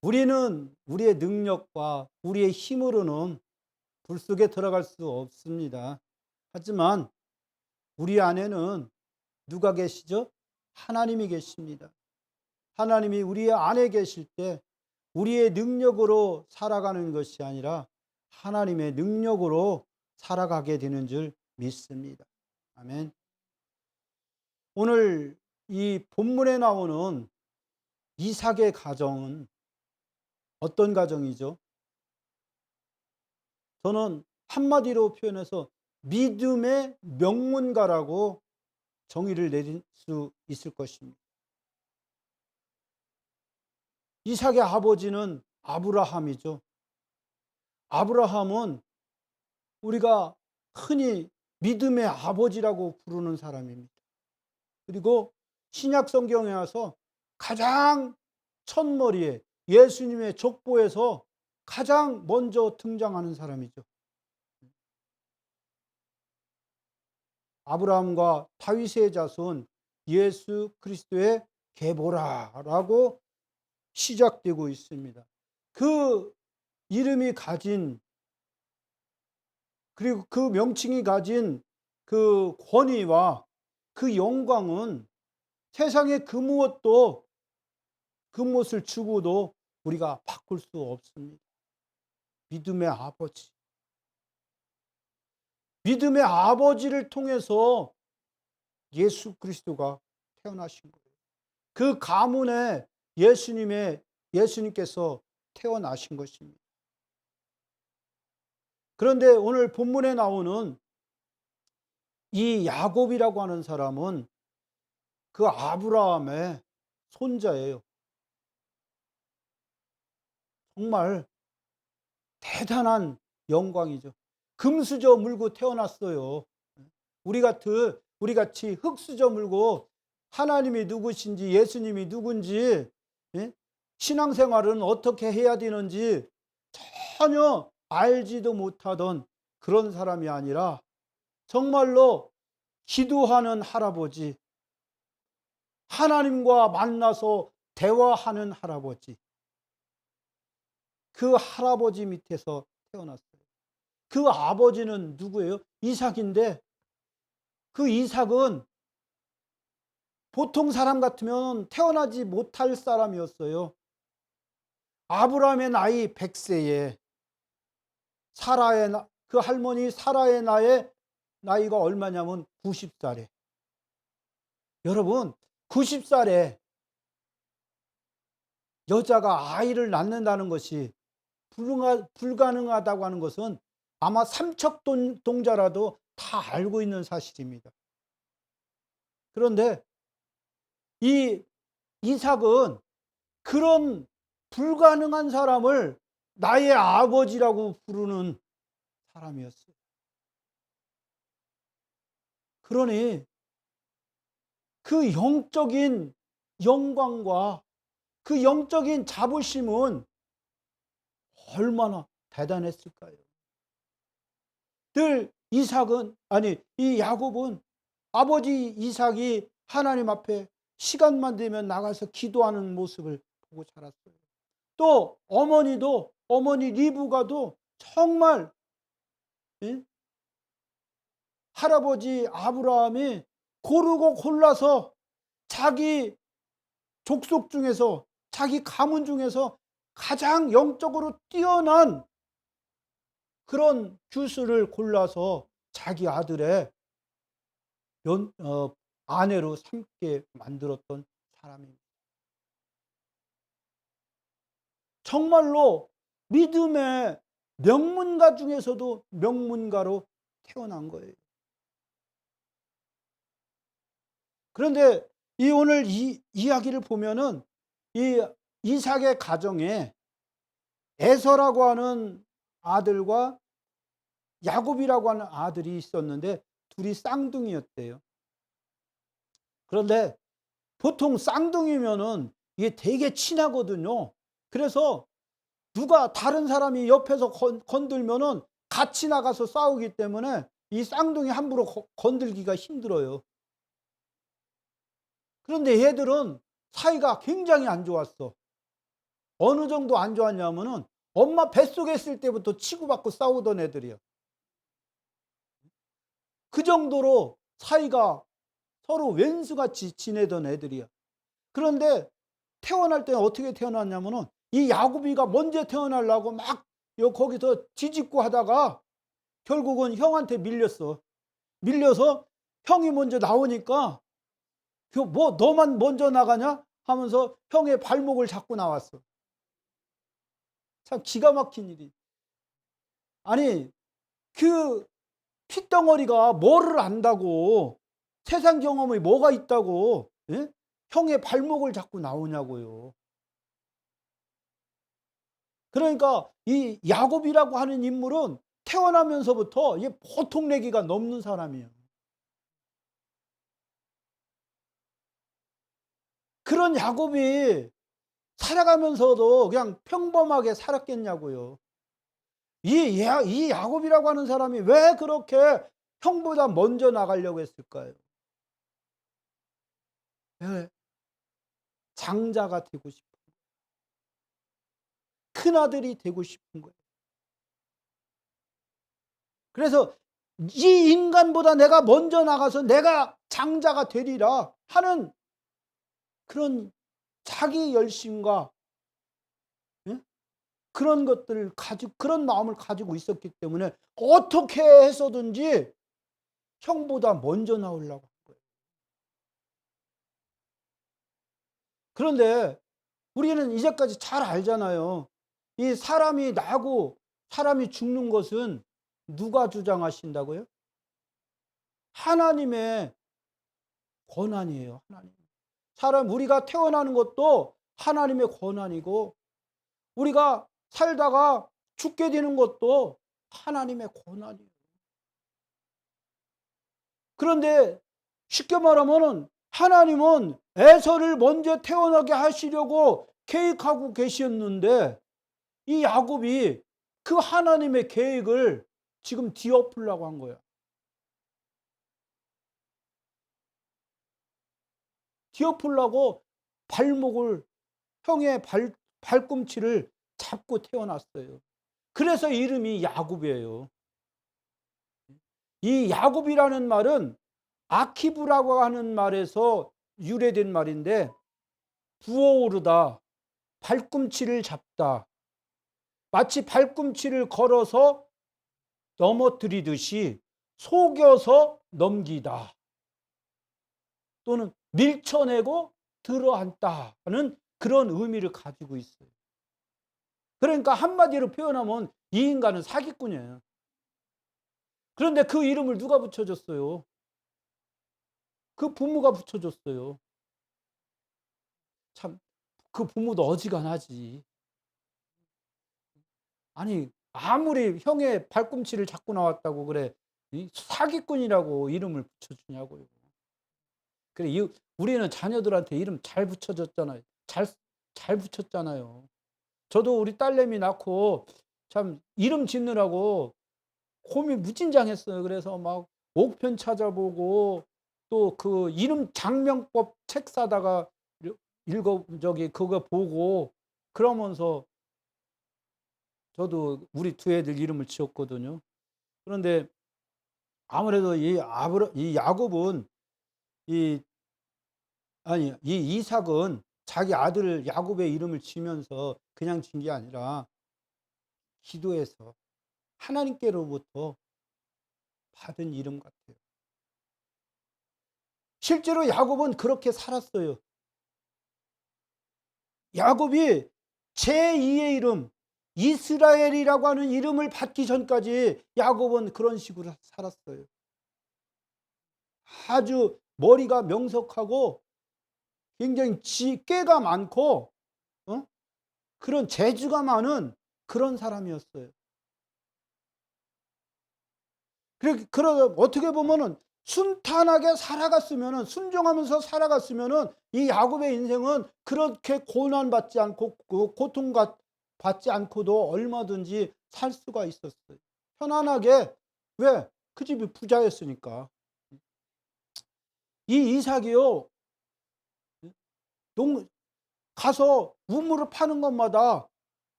우리는 우리의 능력과 우리의 힘으로는 불 속에 들어갈 수 없습니다. 하지만 우리 안에는 누가 계시죠? 하나님이 계십니다. 하나님이 우리 안에 계실 때 우리의 능력으로 살아가는 것이 아니라 하나님의 능력으로 살아가게 되는 줄 믿습니다. 아멘. 오늘 이 본문에 나오는 이삭의 가정은 어떤 가정이죠? 저는 한마디로 표현해서 믿음의 명문가라고 정의를 내릴 수 있을 것입니다. 이삭의 아버지는 아브라함이죠. 아브라함은 우리가 흔히 믿음의 아버지라고 부르는 사람입니다. 그리고 신약 성경에 와서 가장 첫머리에 예수님의 족보에서 가장 먼저 등장하는 사람이죠. 아브라함과 다윗의 자손 예수 그리스도의 계보라라고 시작되고 있습니다. 그 이름이 가진, 그리고 그 명칭이 가진 그 권위와 그 영광은 세상의 그 무엇도, 그 무엇을 주고도 우리가 바꿀 수 없습니다. 믿음의 아버지. 믿음의 아버지를 통해서 예수 그리스도가 태어나신 거예요. 그 가문에 예수님께서 태어나신 것입니다. 그런데 오늘 본문에 나오는 이 야곱이라고 하는 사람은 그 아브라함의 손자예요. 정말 대단한 영광이죠. 금수저 물고 태어났어요. 우리 같이 흙수저 물고 하나님이 누구신지, 예수님이 누군지, 예? 신앙생활은 어떻게 해야 되는지 전혀 알지도 못하던 그런 사람이 아니라 정말로 기도하는 할아버지, 하나님과 만나서 대화하는 할아버지, 그 할아버지 밑에서 태어났어요. 그 아버지는 누구예요? 이삭인데, 그 이삭은 보통 사람 같으면 태어나지 못할 사람이었어요. 아브라함의 나이 100세에 그 할머니 사라의 나이가 얼마냐면 90살에. 여러분, 90살에 여자가 아이를 낳는다는 것이 불가능하다고 하는 것은 아마 삼척동자라도 다 알고 있는 사실입니다. 그런데 이 이삭은 그런 불가능한 사람을 나의 아버지라고 부르는 사람이었어요. 그러니 그 영적인 영광과 그 영적인 자부심은 얼마나 대단했을까요? 늘 이 야곱은 아버지 이삭이 하나님 앞에 시간만 되면 나가서 기도하는 모습을 보고 자랐어요. 또 어머니 리브가도 정말, 예? 할아버지 아브라함이 고르고 골라서 자기 족속 중에서, 자기 가문 중에서 가장 영적으로 뛰어난 그런 규수를 골라서 자기 아들의 아내로 삼게 만들었던 사람입니다. 정말로 믿음의 명문가 중에서도 명문가로 태어난 거예요. 그런데 오늘 이 이야기를 보면은 이 이삭의 가정에 에서라고 하는 아들과 야곱이라고 하는 아들이 있었는데 둘이 쌍둥이였대요. 그런데 보통 쌍둥이면은 이게 되게 친하거든요. 그래서 누가 다른 사람이 옆에서 건들면은 같이 나가서 싸우기 때문에 이 쌍둥이 함부로 건들기가 힘들어요. 그런데 얘들은 사이가 굉장히 안 좋았어. 어느 정도 안 좋았냐면은 엄마 뱃속에 있을 때부터 치고받고 싸우던 애들이야. 그 정도로 사이가 서로 왼수같이 지내던 애들이야. 그런데 태어날 때 어떻게 태어났냐면은 이 야곱이가 먼저 태어나려고 막 거기서 뒤집고 하다가 결국은 형한테 밀렸어. 밀려서 형이 먼저 나오니까 뭐 너만 먼저 나가냐 하면서 형의 발목을 잡고 나왔어. 참 기가 막힌 일이. 아니 그 핏덩어리가 뭐를 안다고, 세상 경험이 뭐가 있다고, 예? 형의 발목을 잡고 나오냐고요. 그러니까 이 야곱이라고 하는 인물은 태어나면서부터 보통 내기가 넘는 사람이에요. 그런 야곱이 살아가면서도 그냥 평범하게 살았겠냐고요. 이 야곱이라고 하는 사람이 왜 그렇게 형보다 먼저 나가려고 했을까요? 왜? 장자가 되고 싶은, 큰아들이 되고 싶은 거예요. 그래서 이 인간보다 내가 먼저 나가서 내가 장자가 되리라 하는 그런 자기 열심과, 예? 그런 것들을 가지고, 그런 마음을 가지고 있었기 때문에 어떻게 해서든지 형보다 먼저 나오려고 한 거예요. 그런데 우리는 이제까지 잘 알잖아요. 이 사람이 나고 사람이 죽는 것은 누가 주장하신다고요? 하나님의 권한이에요. 하나님. 우리가 태어나는 것도 하나님의 권한이고, 우리가 살다가 죽게 되는 것도 하나님의 권한이에요. 그런데 쉽게 말하면은 하나님은 에서를 먼저 태어나게 하시려고 계획하고 계셨는데 이 야곱이 그 하나님의 계획을 지금 뒤엎으려고 한 거야. 뒤엎으려고 발목을, 형의 발꿈치를 잡고 태어났어요. 그래서 이름이 야곱이에요. 이 야곱이라는 말은 아키브라고 하는 말에서 유래된 말인데, 부어오르다, 발꿈치를 잡다, 마치 발꿈치를 걸어서 넘어뜨리듯이 속여서 넘기다, 또는 밀쳐내고 들어앉다 하는 그런 의미를 가지고 있어요. 그러니까 한마디로 표현하면 이 인간은 사기꾼이에요. 그런데 그 이름을 누가 붙여줬어요? 그 부모가 붙여줬어요. 참, 그 부모도 어지간하지. 아니, 아무리 형의 발꿈치를 잡고 나왔다고 그래, 사기꾼이라고 이름을 붙여주냐고요. 그래, 우리는 자녀들한테 이름 잘 붙여줬잖아요. 잘 붙였잖아요. 저도 우리 딸내미 낳고 참 이름 짓느라고 고민 무진장했어요. 그래서 막 옥편 찾아보고 또 그 이름 장명법 책 사다가 그거 보고 그러면서 저도 우리 두 애들 이름을 지었거든요. 그런데 아무래도 이 야곱은 이 아니 이 이삭은 자기 아들 야곱의 이름을 지면서 그냥 진 게 아니라 기도해서 하나님께로부터 받은 이름 같아요. 실제로 야곱은 그렇게 살았어요. 야곱이 제2의 이름 이스라엘이라고 하는 이름을 받기 전까지 야곱은 그런 식으로 살았어요. 아주 머리가 명석하고 굉장히 꾀가 많고, 어? 그런 재주가 많은 그런 사람이었어요. 그러다 어떻게 보면은 순탄하게 살아갔으면은, 순종하면서 살아갔으면은 이 야곱의 인생은 그렇게 고난받지 않고 고통받지 않고도 얼마든지 살 수가 있었어요. 편안하게. 왜? 그 집이 부자였으니까. 이 이삭이요, 가서 우물을 파는 것마다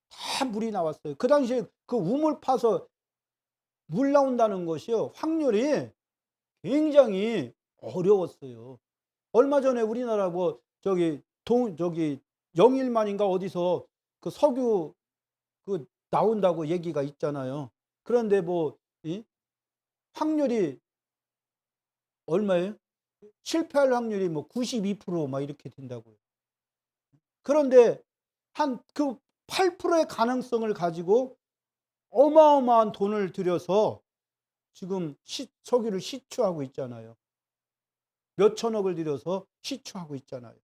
다 물이 나왔어요. 그 당시에 그 우물 파서 물 나온다는 것이요, 확률이 굉장히 어려웠어요. 얼마 전에 우리나라 뭐 저기 영일만인가 어디서 그 석유 그 나온다고 얘기가 있잖아요. 그런데 뭐 확률이 얼마예요? 실패할 확률이 뭐 92%막 이렇게 된다고요. 그런데 한 그 8%의 가능성을 가지고 어마어마한 돈을 들여서 지금 석유를 시추하고 있잖아요. 몇 천억을 들여서 시추하고 있잖아요.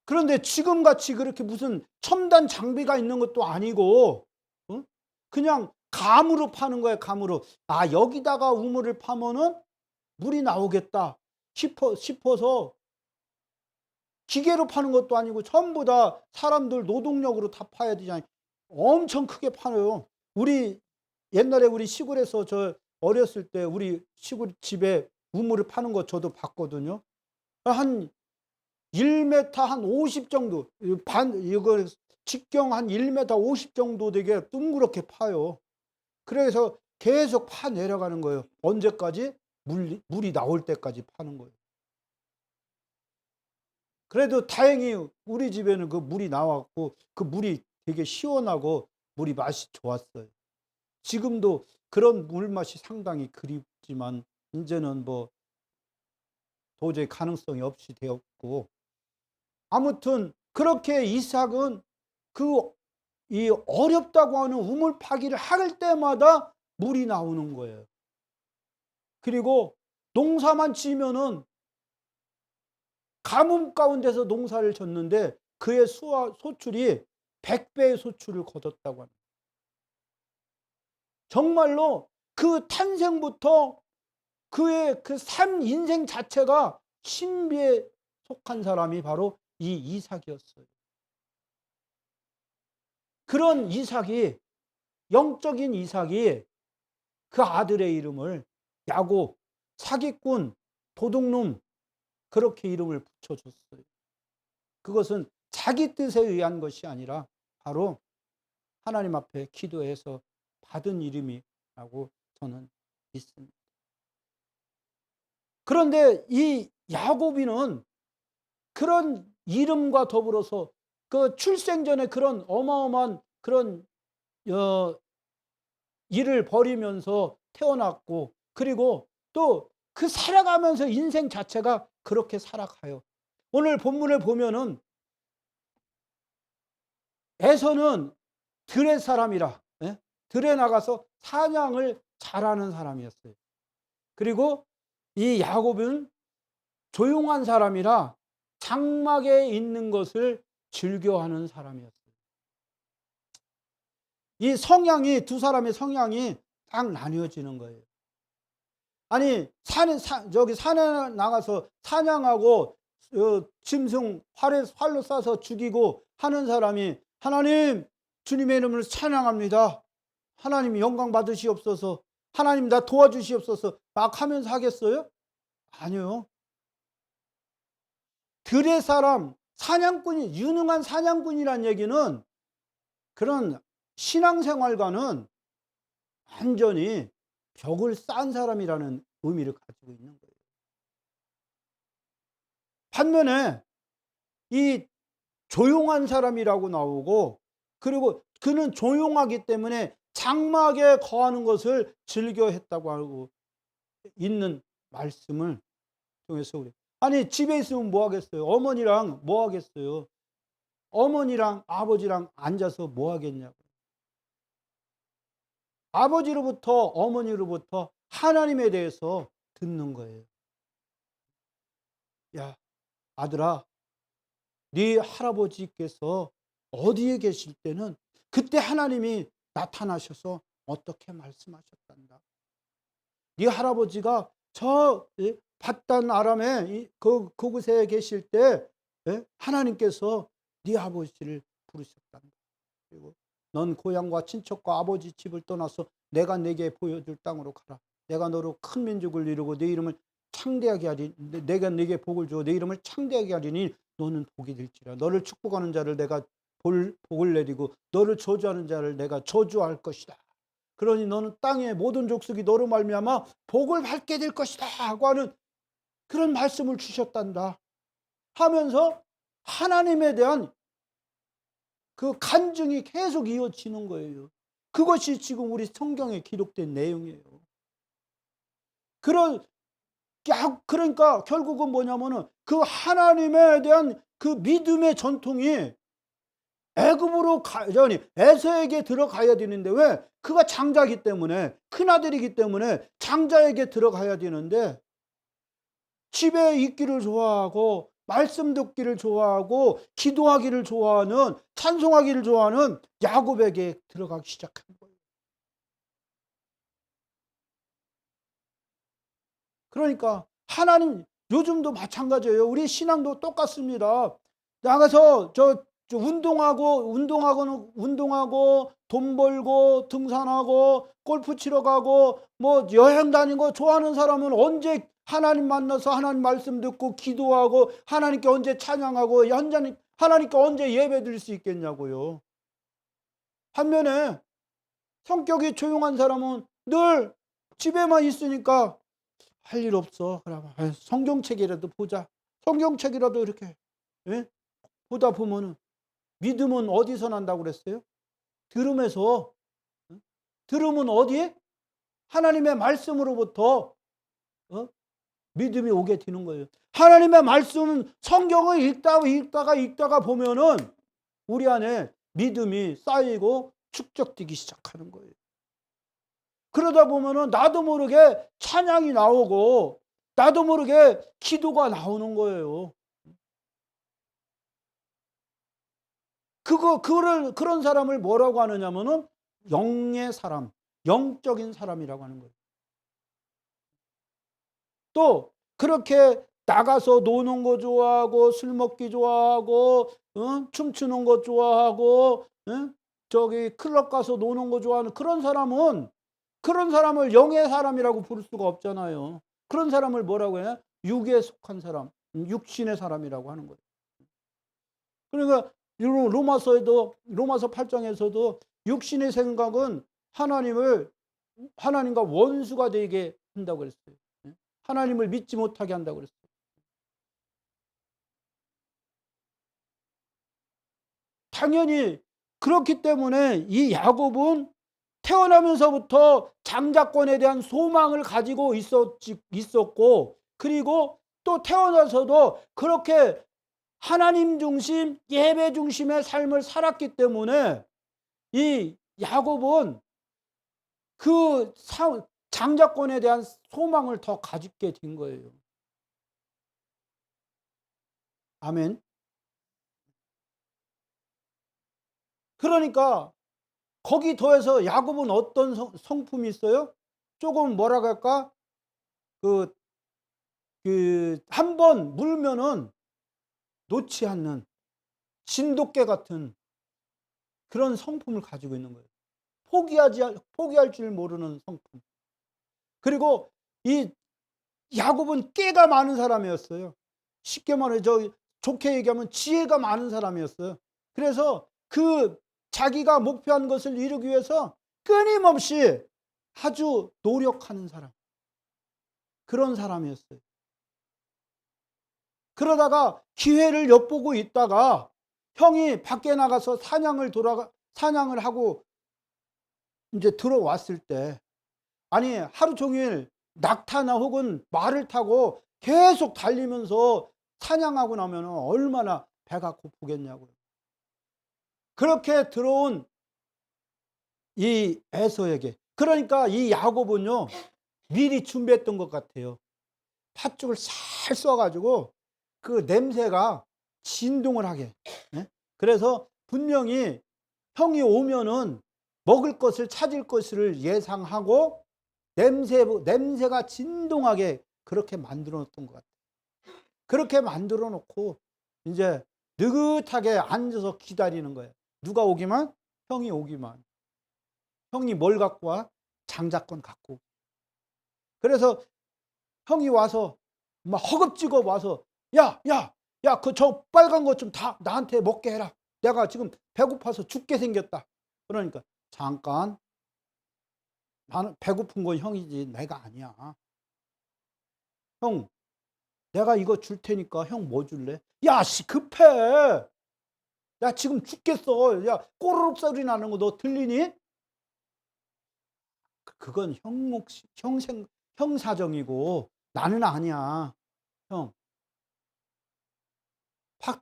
그런데 지금같이 그렇게 무슨 첨단 장비가 있는 것도 아니고 그냥 감으로 파는 거예요. 감으로. 아, 여기다가 우물을 파면은 물이 나오겠다 싶어서 기계로 파는 것도 아니고 전부 다 사람들 노동력으로 다 파야 되잖아요. 엄청 크게 파요. 옛날에 우리 시골에서 저 어렸을 때 우리 시골 집에 우물을 파는 거 저도 봤거든요. 한 1m 한 50 정도, 이거 직경 한 1m 50 정도 되게 둥그렇게 파요. 그래서 계속 파 내려가는 거예요. 언제까지? 물이 나올 때까지 파는 거예요. 그래도 다행히 우리 집에는 그 물이 나왔고 그 물이 되게 시원하고 물이 맛이 좋았어요. 지금도 그런 물 맛이 상당히 그립지만 이제는 뭐 도저히 가능성이 없이 되었고, 아무튼 그렇게 이삭은 이 어렵다고 하는 우물 파기를 할 때마다 물이 나오는 거예요. 그리고 농사만 지면은 가뭄 가운데서 농사를 졌는데 그의 소출이 100배의 소출을 거뒀다고 합니다. 정말로 그 탄생부터 그의 그 삶 인생 자체가 신비에 속한 사람이 바로 이 이삭이었어요. 그런 이삭이, 영적인 이삭이 그 아들의 이름을 야곱, 사기꾼, 도둑놈, 그렇게 이름을 붙여줬어요. 그것은 자기 뜻에 의한 것이 아니라 바로 하나님 앞에 기도해서 받은 이름이라고 저는 믿습니다. 그런데 이 야곱이는 그런 이름과 더불어서 그 출생 전에 그런 어마어마한 그런 일을 벌이면서 태어났고, 그리고 또 그 살아가면서 인생 자체가 그렇게 살아가요. 오늘 본문을 보면은 에서는 들의 사람이라, 들에 나가서 사냥을 잘하는 사람이었어요. 그리고 이 야곱은 조용한 사람이라 장막에 있는 것을 즐겨하는 사람이었어요. 이 성향이, 두 사람의 성향이 딱 나뉘어지는 거예요. 아니, 산에 나가서 사냥하고 짐승 활로 쏴서 죽이고 하는 사람이 하나님, 주님의 이름을 찬양합니다, 하나님 영광 받으시옵소서, 하나님 나 도와주시옵소서 막 하면서 하겠어요? 아니요. 들의 사람, 사냥꾼이, 유능한 사냥꾼이란 얘기는 그런 신앙생활과는 완전히 벽을 싼 사람이라는 의미를 가지고 있는 거예요. 반면에 이 조용한 사람이라고 나오고, 그리고 그는 조용하기 때문에 장막에 거하는 것을 즐겨 했다고 하고 있는 말씀을 통해서 우리, 아니 집에 있으면 뭐 하겠어요? 어머니랑 뭐 하겠어요? 어머니랑 아버지랑 앉아서 뭐 하겠냐고. 아버지로부터 어머니로부터 하나님에 대해서 듣는 거예요. 야, 아들아, 네 할아버지께서 어디에 계실 때는 그때 하나님이 나타나셔서 어떻게 말씀하셨단다. 네 할아버지가 저 밧단 아람에 그곳에 계실 때 하나님께서 네 아버지를 부르셨단다. 그리고 넌 고향과 친척과 아버지 집을 떠나서 내가 내게 보여줄 땅으로 가라. 내가 너로 큰 민족을 이루고 내 이름을 창대하게 하리니, 내가 네게 복을 주어 내 이름을 창대하게 하리니 너는 복이 될지라. 너를 축복하는 자를 내가 복을 내리고 너를 저주하는 자를 내가 저주할 것이다. 그러니 너는 땅의 모든 족속이 너로 말미암아 복을 받게 될 것이다 하고 하는 그런 말씀을 주셨단다 하면서 하나님에 대한 그 간증이 계속 이어지는 거예요. 그것이 지금 우리 성경에 기록된 내용이에요. 그러니까 결국은 뭐냐면은 그 하나님에 대한 그 믿음의 전통이 애굽으로 에서에게 들어가야 되는데, 왜? 그가 장자이기 때문에, 큰아들이기 때문에 장자에게 들어가야 되는데, 집에 있기를 좋아하고 말씀 듣기를 좋아하고 기도하기를 좋아하는, 찬송하기를 좋아하는 야곱에게 들어가기 시작한 거예요. 그러니까 하나님, 요즘도 마찬가지예요. 우리 신앙도 똑같습니다. 나가서 운동하고 돈 벌고 등산하고 골프 치러 가고 뭐 여행 다니고 좋아하는 사람은 언제 하나님 만나서 하나님 말씀 듣고 기도하고 하나님께 언제 찬양하고 하나님께 언제 예배 드릴 수 있겠냐고요. 반면에 성격이 조용한 사람은 늘 집에만 있으니까 할 일 없어. 그러면 성경책이라도 보자. 성경책이라도 이렇게, 예? 보다 보면은 믿음은 어디서 난다고 그랬어요? 들음에서. 들음은 어디에? 하나님의 말씀으로부터 믿음이 오게 되는 거예요. 하나님의 말씀은 성경을 읽다가 보면은 우리 안에 믿음이 쌓이고 축적되기 시작하는 거예요. 그러다 보면은 나도 모르게 찬양이 나오고 나도 모르게 기도가 나오는 거예요. 그런 사람을 뭐라고 하느냐면은 영의 사람, 영적인 사람이라고 하는 거예요. 또 그렇게 나가서 노는 거 좋아하고 술 먹기 좋아하고 춤추는 거 좋아하고 저기 클럽 가서 노는 거 좋아하는 그런 사람을 영의 사람이라고 부를 수가 없잖아요. 그런 사람을 뭐라고 해요? 육에 속한 사람, 육신의 사람이라고 하는 거예요. 그러니까 로마서 8장에서도 육신의 생각은 하나님과 원수가 되게 한다고 그랬어요. 하나님을 믿지 못하게 한다고 그랬어요. 당연히 그렇기 때문에 이 야곱은 태어나면서부터 장자권에 대한 소망을 가지고 있었고, 그리고 또 태어나서도 그렇게 하나님 중심, 예배 중심의 삶을 살았기 때문에 이 야곱은 그 장자권에 대한 소망을 더 가지게 된 거예요. 아멘. 그러니까 거기 더해서 야곱은 어떤 성품이 있어요? 조금 뭐라 할까? 한 번 물면은 놓지 않는 진돗개 같은 그런 성품을 가지고 있는 거예요. 포기할 줄 모르는 성품. 그리고 이 야곱은 깨가 많은 사람이었어요. 쉽게 말해 좋게 얘기하면 지혜가 많은 사람이었어요. 그래서 자기가 목표한 것을 이루기 위해서 끊임없이 아주 노력하는 사람. 그런 사람이었어요. 그러다가 기회를 엿보고 있다가 형이 밖에 나가서 사냥을 하고 이제 들어왔을 때, 아니 하루 종일 낙타나 혹은 말을 타고 계속 달리면서 사냥하고 나면 얼마나 배가 고프겠냐고요. 그렇게 들어온 이 에서에게, 그러니까 이 야곱은요 미리 준비했던 것 같아요. 팥죽을 살 써가지고 그 냄새가 진동을 하게. 그래서 분명히 형이 오면은 먹을 것을 찾을 것을 예상하고 냄새가 진동하게 그렇게 만들어 놓았던 것 같아요. 그렇게 만들어 놓고 이제 느긋하게 앉아서 기다리는 거예요. 누가 오기만? 형이 오기만. 형이 뭘 갖고 와? 장자권 갖고. 그래서 형이 와서 막 허겁지겁 와서 야 야, 그 저 빨간 거 좀 다 나한테 먹게 해라. 내가 지금 배고파서 죽게 생겼다. 그러니까 잠깐, 나는 배고픈 건 형이지 내가 아니야. 형, 내가 이거 줄 테니까 형 뭐 줄래? 야, 씨, 급해. 야, 지금 죽겠어. 야, 꼬르륵 소리 나는 거 너 들리니? 그건 형 사정이고 나는 아니야. 형,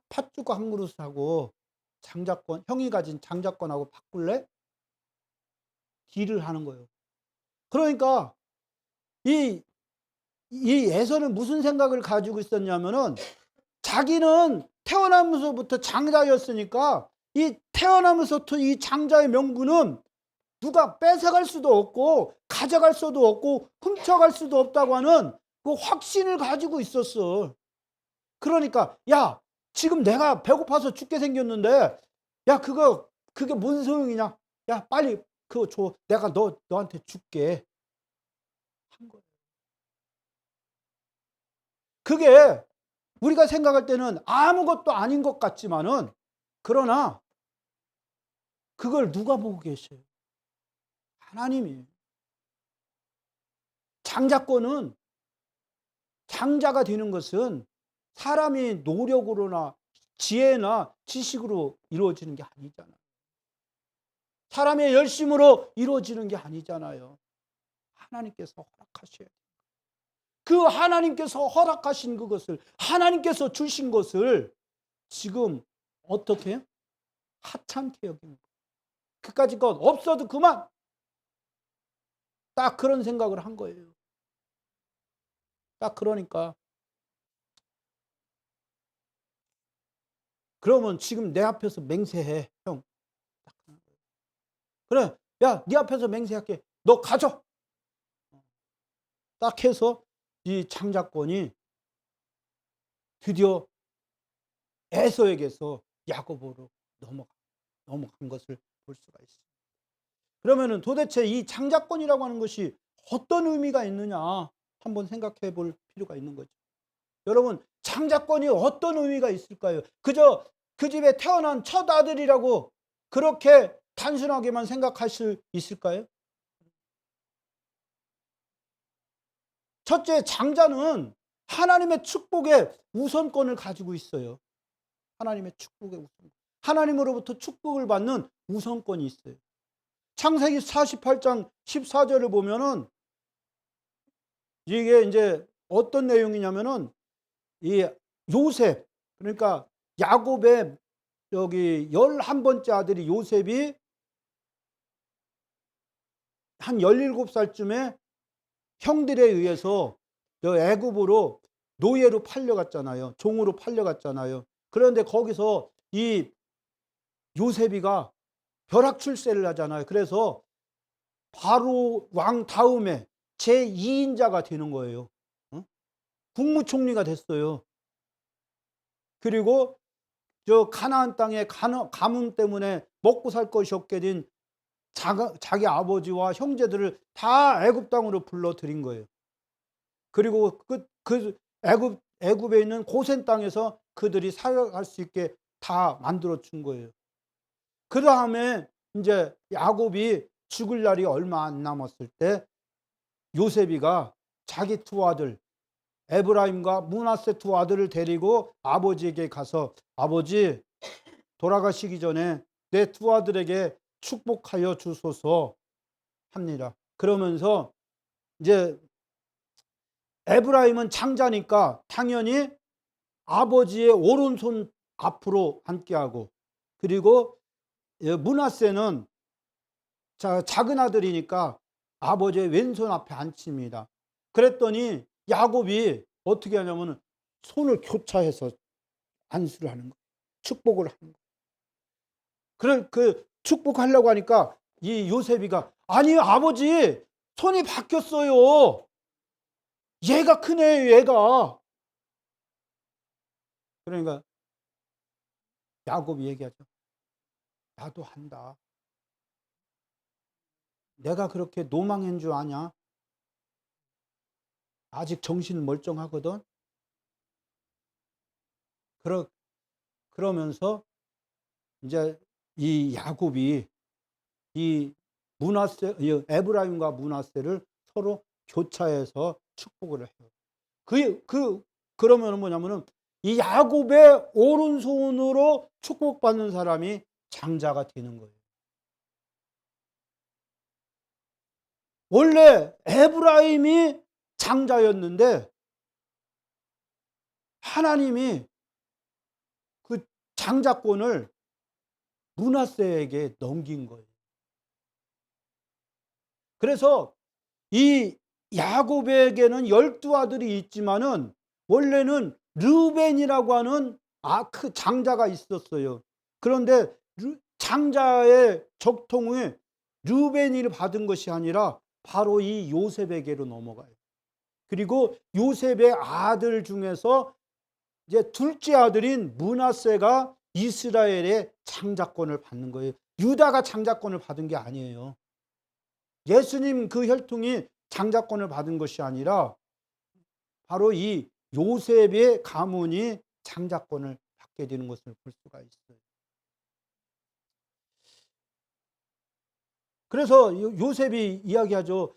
팥죽 한 그릇하고 장자권, 형이 가진 장자권하고 바꿀래? 딜을 하는 거예요. 그러니까 이, 이 에서는 무슨 생각을 가지고 있었냐면은, 자기는 태어나면서부터 장자였으니까 이 태어나면서부터 이 장자의 명분은 누가 뺏어갈 수도 없고 가져갈 수도 없고 훔쳐갈 수도 없다고 하는 그 확신을 가지고 있었어. 그러니까 야, 지금 내가 배고파서 죽게 생겼는데, 야, 그게 뭔 소용이냐? 야, 빨리 그거 줘. 내가 너한테 줄게. 한 거예요. 그게 우리가 생각할 때는 아무것도 아닌 것 같지만은, 그러나 그걸 누가 보고 계셔요? 하나님이. 장자권은, 장자가 되는 것은 사람이 노력으로나 지혜나 지식으로 이루어지는 게 아니잖아요. 사람의 열심으로 이루어지는 게 아니잖아요. 하나님께서 허락하셔야 돼요. 그 하나님께서 허락하신 그것을, 하나님께서 주신 것을 지금 어떻게 해요? 하찮게 여기는 거예요. 그까짓 것 없어도 그만. 딱 그런 생각을 한 거예요. 딱 그러니까, 그러면 지금 내 앞에서 맹세해, 형. 그래, 야, 네 앞에서 맹세할게. 너 가져. 딱 해서 이 장자권이 드디어 에서에게서 야고보로 넘어간 것을 볼 수가 있어요. 그러면은 도대체 이 장자권이라고 하는 것이 어떤 의미가 있느냐 한번 생각해 볼 필요가 있는 거죠. 여러분, 장자권이 어떤 의미가 있을까요? 그저 그 집에 태어난 첫 아들이라고 그렇게 단순하게만 생각할 수 있을까요? 첫째, 장자는 하나님의 축복의 우선권을 가지고 있어요. 하나님의 축복의 우선권. 하나님으로부터 축복을 받는 우선권이 있어요. 창세기 48장 14절을 보면은 이게 이제 어떤 내용이냐면은, 이 요셉, 그러니까 야곱의 여기 11번째 아들이 요셉이 한 17살쯤에 형들에 의해서 애굽으로 노예로 팔려갔잖아요. 종으로 팔려갔잖아요. 그런데 거기서 이 요셉이가 벼락출세를 하잖아요. 그래서 바로 왕 다음에 제2인자가 되는 거예요. 국무총리가 됐어요. 그리고 저 가나안 땅의 가뭄 때문에 먹고 살 것이 없게 된 자기 아버지와 형제들을 다 애굽 땅으로 불러들인 거예요. 그리고 애굽에 있는 고센 땅에서 그들이 살아갈 수 있게 다 만들어 준 거예요. 그 다음에 이제 야곱이 죽을 날이 얼마 안 남았을 때 요셉이가 자기 두 아들 에브라임과 므낫세 두 아들을 데리고 아버지에게 가서, 아버지, 돌아가시기 전에 내 두 아들에게 축복하여 주소서 합니다. 그러면서 이제 에브라임은 장자니까 당연히 아버지의 오른손 앞으로 앉게 하고, 그리고 므낫세는 작은 아들이니까 아버지의 왼손 앞에 앉힙니다. 그랬더니 야곱이 어떻게 하냐면 손을 교차해서 안수를 하는 거예요. 축복을 하는 거예요. 그 축복하려고 하니까 이 요셉이가, 아니 아버지, 손이 바뀌었어요. 얘가 크네, 얘가. 그러니까 야곱이 얘기하죠. 나도 한다. 내가 그렇게 노망한 줄 아냐? 아직 정신 멀쩡하거든. 그러, 그러면서 이제 이 야곱이 이 이 에브라임과 므낫세를 서로 교차해서 축복을 해요. 그러면 뭐냐면은 이 야곱의 오른손으로 축복받는 사람이 장자가 되는 거예요. 원래 에브라임이 장자였는데 하나님이 그 장자권을 므낫세에게 넘긴 거예요. 그래서 이 야곱에게는 12아들이 있지만은 원래는 르벤이라고 하는 그 장자가 있었어요. 그런데 장자의 적통을 르벤이 받은 것이 아니라 바로 이 요셉에게로 넘어가요. 그리고 요셉의 아들 중에서 이제 둘째 아들인 므낫세가 이스라엘의 장자권을 받는 거예요. 유다가 장자권을 받은 게 아니에요. 예수님 그 혈통이 장자권을 받은 것이 아니라 바로 이 요셉의 가문이 장자권을 받게 되는 것을 볼 수가 있어요. 그래서 요셉이 이야기하죠.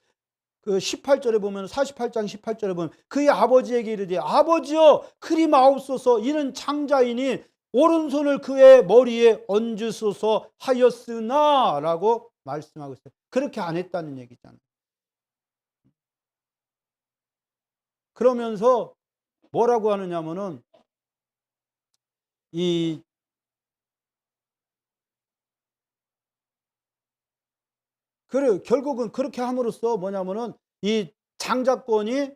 그 18절에 보면 48장 18절에 보면 그의 아버지에게 이르되 아버지여 그리 마옵소서 이는 장자이니 오른손을 그의 머리에 얹으소서 하였으나 라고 말씀하고 있어요. 그렇게 안 했다는 얘기잖아요. 그러면서 뭐라고 하느냐면은 이 그래 결국은 그렇게 함으로써 뭐냐면은 이 장자권이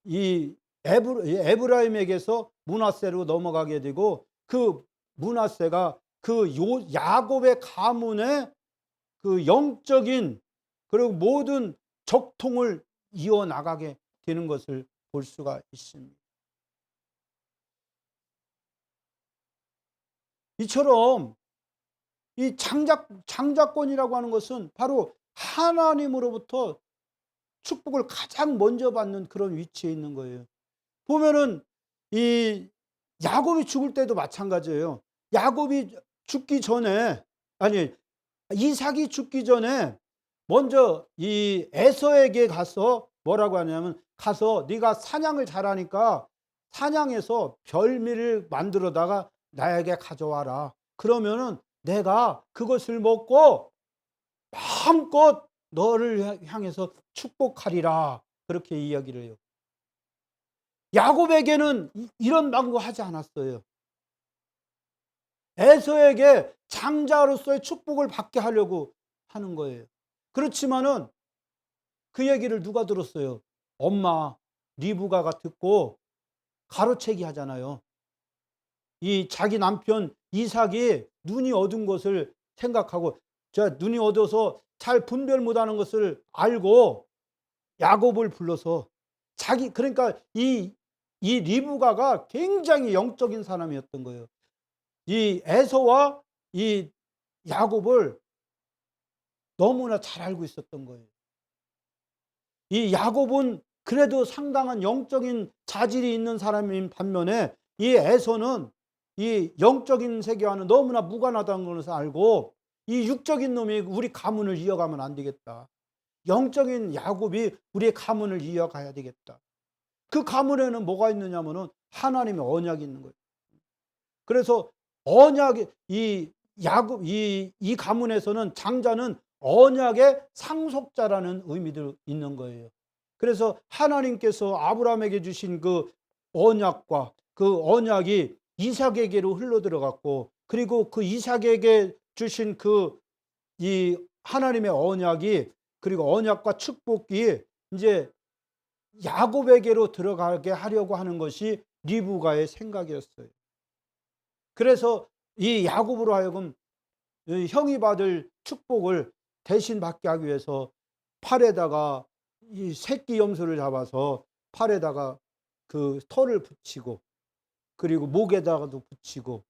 이 에브라임에게서 므낫세로 넘어가게 되고 그 므낫세가 그 야곱의 가문의 그 영적인 그리고 모든 적통을 이어 나가게 되는 것을 볼 수가 있습니다. 이처럼 이 장자권이라고 하는 것은 바로 하나님으로부터 축복을 가장 먼저 받는 그런 위치에 있는 거예요. 보면은 이 야곱이 죽을 때도 마찬가지예요. 야곱이 죽기 전에 아니 이삭이 죽기 전에 먼저 이 에서에게 가서 뭐라고 하냐면 가서 네가 사냥을 잘하니까 사냥해서 별미를 만들어다가 나에게 가져와라. 그러면은 내가 그것을 먹고 마음껏 너를 향해서 축복하리라. 그렇게 이야기를 해요. 야곱에게는 이런 망구하지 않았어요. 에서에게 장자로서의 축복을 받게 하려고 하는 거예요. 그렇지만은 그 얘기를 누가 들었어요? 엄마 리브가가 듣고 가로채기 하잖아요. 이 자기 남편 이삭이 눈이 어두운 것을 생각하고 눈이 어두워서 잘 분별 못하는 것을 알고 야곱을 불러서 그러니까 이 리브가가 굉장히 영적인 사람이었던 거예요. 이 에서와 이 야곱을 너무나 잘 알고 있었던 거예요. 이 야곱은 그래도 상당한 영적인 자질이 있는 사람인 반면에 이 에서는 이 영적인 세계와는 너무나 무관하다는 것을 알고 이 육적인 놈이 우리 가문을 이어가면 안 되겠다. 영적인 야곱이 우리의 가문을 이어가야 되겠다. 그 가문에는 뭐가 있느냐면은 하나님의 언약이 있는 거예요. 그래서 언약이 이 가문에서는 장자는 언약의 상속자라는 의미도 있는 거예요. 그래서 하나님께서 아브라함에게 주신 그 언약과 그 언약이 이삭에게로 흘러 들어갔고 그리고 그 이삭에게 주신 이 하나님의 언약이 그리고 언약과 축복이 이제 야곱에게로 들어가게 하려고 하는 것이 리브가의 생각이었어요. 그래서 이 야곱으로 하여금 형이 받을 축복을 대신 받게 하기 위해서 팔에다가 이 새끼 염소를 잡아서 팔에다가 그 털을 붙이고 그리고 목에다가도 붙이고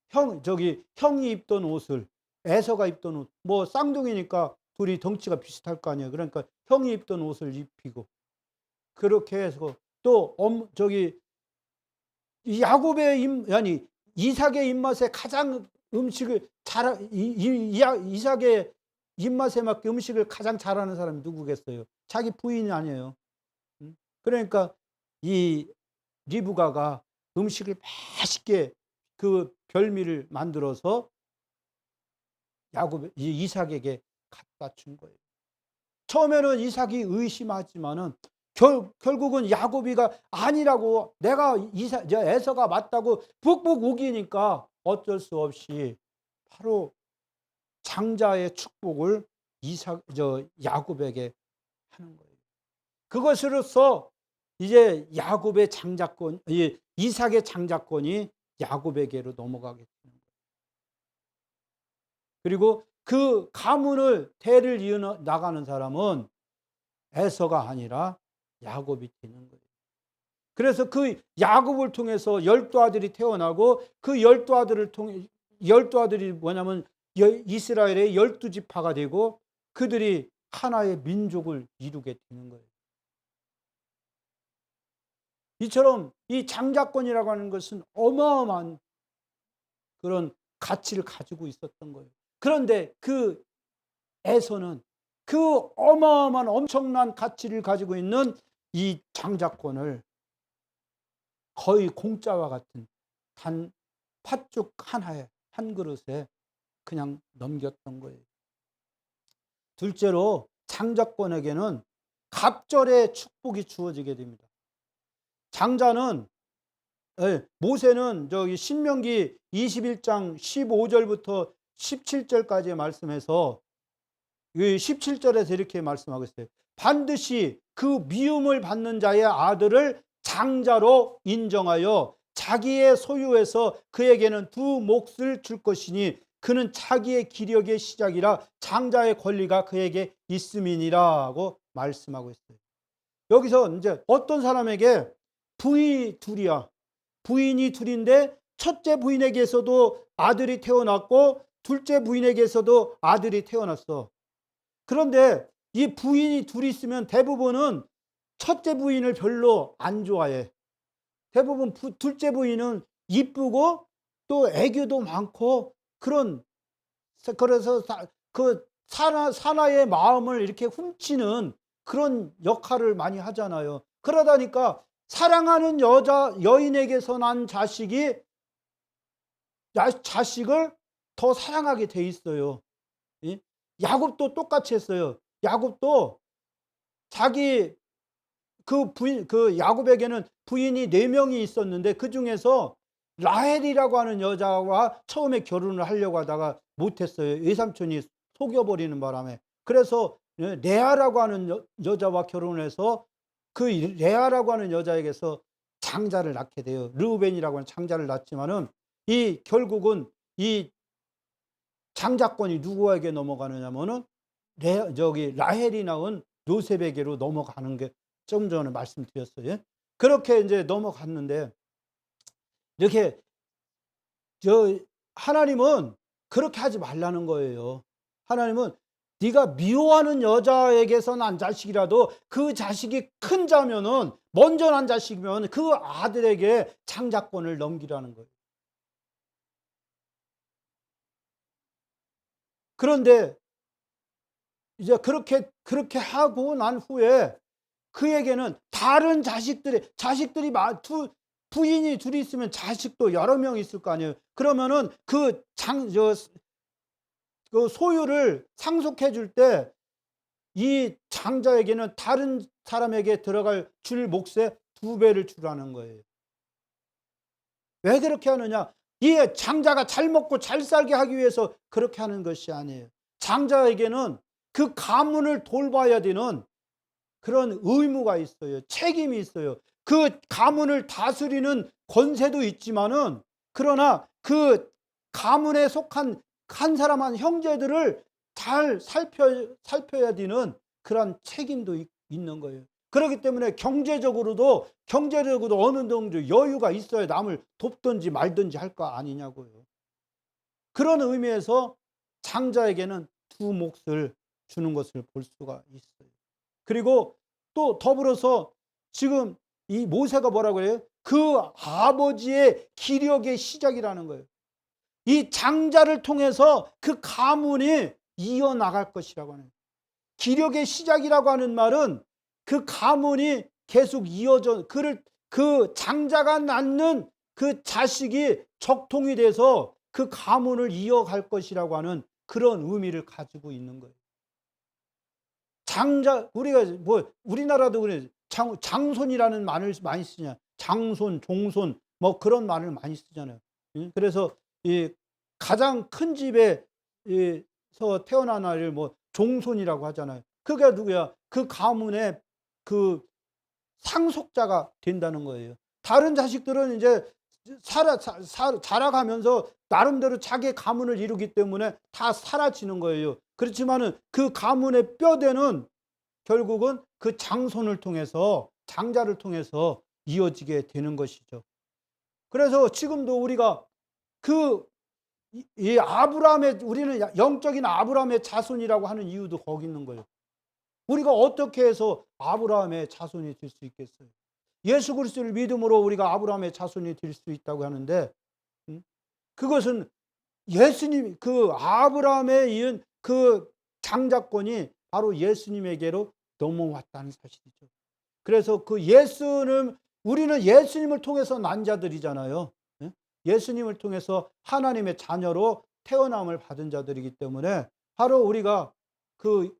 형이 입던 옷을 에서가 입던 옷 뭐 쌍둥이니까 둘이 덩치가 비슷할 거 아니에요. 그러니까 형이 입던 옷을 입히고 그렇게 해서 또 이 야곱의 아니 이삭의 입맛에 가장 음식을 잘 이삭의 입맛에 맞게 음식을 가장 잘하는 사람이 누구겠어요? 자기 부인이 아니에요. 그러니까 이 리브가가 음식을 맛있게 그 별미를 만들어서 이삭에게 갖다 준 거예요. 처음에는 이삭이 의심하지만은 결국은 야곱이가 아니라고, 내가 에서가 맞다고 북북 우기니까 어쩔 수 없이 바로 장자의 축복을 야곱에게 하는 거예요. 그것으로써 이제 야곱의 장자권, 이삭의 장자권이 야곱에게로 넘어가게 되는 거예요. 그리고 그 가문을 대를 이어 나가는 사람은 에서가 아니라 야곱이 되는 거예요. 그래서 그 야곱을 통해서 12아들이 태어나고, 그 12아들이 뭐냐면 이스라엘의 12지파가 되고, 그들이 하나의 민족을 이루게 되는 거예요. 이처럼 이 장자권이라고 하는 것은 어마어마한 그런 가치를 가지고 있었던 거예요. 그런데 그 에서는 그 어마어마한 엄청난 가치를 가지고 있는 이 장자권을 거의 공짜와 같은 단 팥죽 하나에, 한 그릇에 그냥 넘겼던 거예요. 둘째로 장자권에게는 갑절의 축복이 주어지게 됩니다. 장자는, 모세는 저기 신명기 21장 15절부터 17절까지의 말씀에서 17절에서 이렇게 말씀하고 있어요. 반드시 그 미움을 받는 자의 아들을 장자로 인정하여 자기의 소유에서 그에게는 두 몫을 줄 것이니 그는 자기의 기력의 시작이라 장자의 권리가 그에게 있음이니라고 말씀하고 있어요. 여기서 이제 어떤 사람에게 부인이 둘이야. 부인이 둘인데 첫째 부인에게서도 아들이 태어났고 둘째 부인에게서도 아들이 태어났어. 그런데 이 부인이 둘이 있으면 대부분은 첫째 부인을 별로 안 좋아해. 대부분 둘째 부인은 이쁘고 또 애교도 많고, 그래서 그 사나의 마음을 이렇게 훔치는 그런 역할을 많이 하잖아요. 그러다니까 사랑하는 여인에게서 난 자식을 더 사랑하게 돼 있어요. 야곱도 똑같이 했어요. 야곱도 자기 그 야곱에게는 부인이 4명이 있었는데, 그 중에서 라헬이라고 하는 여자와 처음에 결혼을 하려고 하다가 못했어요. 외삼촌이 속여버리는 바람에. 그래서 레아라고 하는 여자와 결혼해서 그 레아라고 하는 여자에게서 장자를 낳게 돼요. 르우벤이라고 하는 장자를 낳지만은 결국은 이 장자권이 누구에게 넘어가느냐면은 라헬이 낳은 요셉에게로 넘어가는 게 좀 전에 말씀드렸어요. 그렇게 이제 넘어갔는데, 이렇게 하나님은 그렇게 하지 말라는 거예요. 하나님은 네가 미워하는 여자에게서 난 자식이라도 그 자식이 큰 자면은, 먼저 난 자식이면 그 아들에게 장자권을 넘기라는 거예요. 그런데 이제 그렇게 하고 난 후에 그에게는 다른 자식들이 부인이 둘이 있으면 자식도 여러 명 있을 거 아니에요. 그러면은 그 소유를 상속해 줄 때 이 장자에게는 다른 사람에게 줄 몫의 2배를 주라는 거예요. 왜 그렇게 하느냐? 이 장자가 잘 먹고 잘 살게 하기 위해서 그렇게 하는 것이 아니에요. 장자에게는 그 가문을 돌봐야 되는 그런 의무가 있어요. 책임이 있어요. 그 가문을 다스리는 권세도 있지만은, 그러나 그 가문에 속한 한 사람 한 형제들을 잘 살펴야 되는 그런 책임도 있는 거예요. 그렇기 때문에 경제적으로도 어느 정도 여유가 있어야 남을 돕든지 말든지 할 거 아니냐고요. 그런 의미에서 장자에게는 2몫을 주는 것을 볼 수가 있어요. 그리고 또 더불어서 지금 이 모세가 뭐라고 해요? 그 아버지의 기력의 시작이라는 거예요. 이 장자를 통해서 그 가문이 이어나갈 것이라고 하는 거예요. 기력의 시작이라고 하는 말은 그 가문이 계속 이어져 그 장자가 낳는 그 자식이 적통이 돼서 그 가문을 이어갈 것이라고 하는 그런 의미를 가지고 있는 거예요. 장자, 우리가 뭐 우리나라도 그래, 장손이라는 말을 많이 쓰냐, 장손, 종손 뭐 그런 말을 많이 쓰잖아요. 그래서 이 가장 큰 집에서 태어난 아이를 뭐 종손이라고 하잖아요. 그게 누구야? 그 가문의 그 상속자가 된다는 거예요. 다른 자식들은 이제 자라가면서 나름대로 자기 가문을 이루기 때문에 다 사라지는 거예요. 그렇지만은 그 가문의 뼈대는 결국은 그 장손을 통해서, 장자를 통해서 이어지게 되는 것이죠. 그래서 지금도 우리가 이 아브라함의, 우리는 영적인 아브라함의 자손이라고 하는 이유도 거기 있는 거예요. 우리가 어떻게 해서 아브라함의 자손이 될 수 있겠어요? 예수 그리스도를 믿음으로 우리가 아브라함의 자손이 될 수 있다고 하는데, 그것은 예수님, 그 아브라함에 이은 그 장자권이 바로 예수님에게로 넘어왔다는 사실이죠. 그래서 그 우리는 예수님을 통해서 난 자들이잖아요. 예수님을 통해서 하나님의 자녀로 태어남을 받은 자들이기 때문에 바로 우리가 그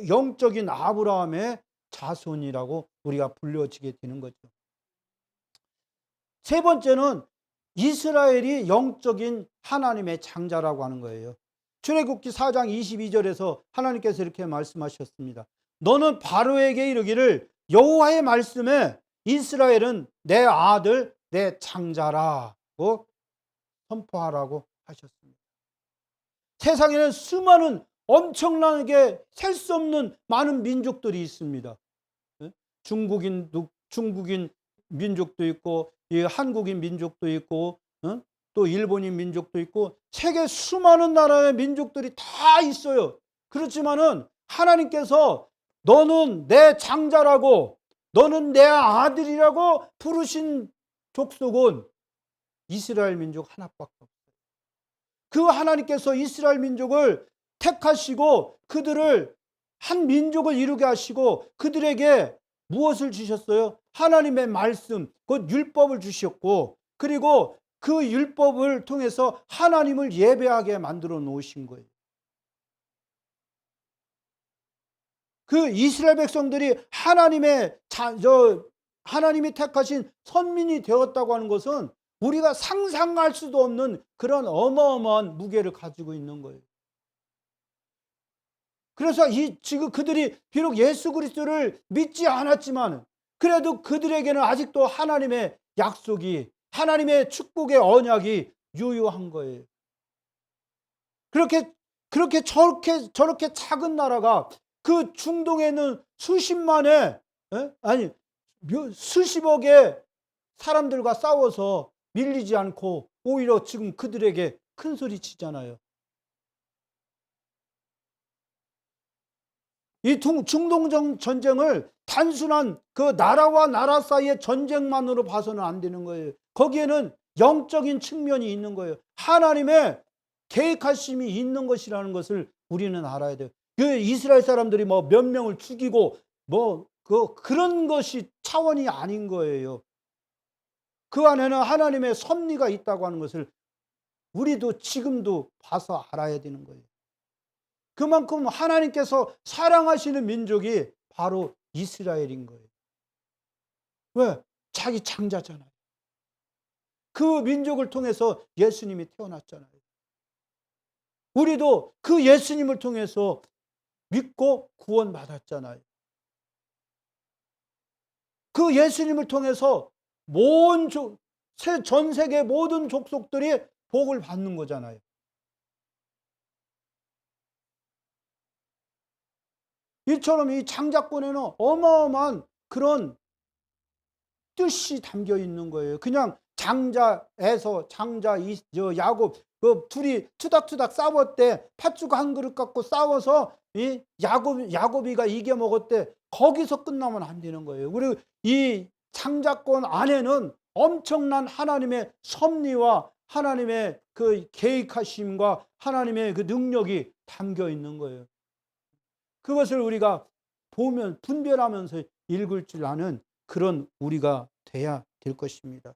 영적인 아브라함의 자손이라고 우리가 불려지게 되는 거죠. 세 번째는 이스라엘이 영적인 하나님의 장자라고 하는 거예요. 출애굽기 4장 22절에서 하나님께서 이렇게 말씀하셨습니다. 너는 바로에게 이르기를 여호와의 말씀에 이스라엘은 내 아들 내 장자라고 선포하라고 하셨습니다. 세상에는 수많은 엄청나게 셀 수 없는 많은 민족들이 있습니다. 중국인 민족도 있고, 한국인 민족도 있고, 또 일본인 민족도 있고, 세계 수많은 나라의 민족들이 다 있어요. 그렇지만은 하나님께서 너는 내 장자라고, 너는 내 아들이라고 부르신 족속은 이스라엘 민족 하나밖에 없어요. 그 하나님께서 이스라엘 민족을 택하시고 그들을 한 민족을 이루게 하시고 그들에게 무엇을 주셨어요? 하나님의 말씀, 곧 율법을 주셨고, 그리고 그 율법을 통해서 하나님을 예배하게 만들어 놓으신 거예요. 그 이스라엘 백성들이 하나님이 택하신 선민이 되었다고 하는 것은 우리가 상상할 수도 없는 그런 어마어마한 무게를 가지고 있는 거예요. 그래서 지금 그들이 비록 예수 그리스도를 믿지 않았지만 그래도 그들에게는 아직도 하나님의 약속이, 하나님의 축복의 언약이 유효한 거예요. 저렇게 작은 나라가 그 중동에 있는 수십만의, 수십억의 사람들과 싸워서 밀리지 않고 오히려 지금 그들에게 큰 소리 치잖아요. 이 중동 전쟁을 단순한 그 나라와 나라 사이의 전쟁만으로 봐서는 안 되는 거예요. 거기에는 영적인 측면이 있는 거예요. 하나님의 계획하심이 있는 것이라는 것을 우리는 알아야 돼요. 그 이스라엘 사람들이 뭐 몇 명을 죽이고 그런 것이 차원이 아닌 거예요. 그 안에는 하나님의 섭리가 있다고 하는 것을 우리도 지금도 봐서 알아야 되는 거예요. 그만큼 하나님께서 사랑하시는 민족이 바로 이스라엘인 거예요. 왜? 자기 장자잖아요. 그 민족을 통해서 예수님이 태어났잖아요. 우리도 그 예수님을 통해서 믿고 구원받았잖아요. 그 예수님을 통해서 전 세계 모든 족속들이 복을 받는 거잖아요. 이처럼 이 장자권에는 어마어마한 그런 뜻이 담겨 있는 거예요. 그냥 장자에서 야곱 그 둘이 투닥투닥 싸웠대. 팥죽 한 그릇 갖고 싸워서 이 야곱이가 이겨 먹었대. 거기서 끝나면 안 되는 거예요. 그리고 이 장자권 안에는 엄청난 하나님의 섭리와 하나님의 그 계획하심과 하나님의 그 능력이 담겨 있는 거예요. 그것을 우리가 보면 분별하면서 읽을 줄 아는 그런 우리가 돼야 될 것입니다.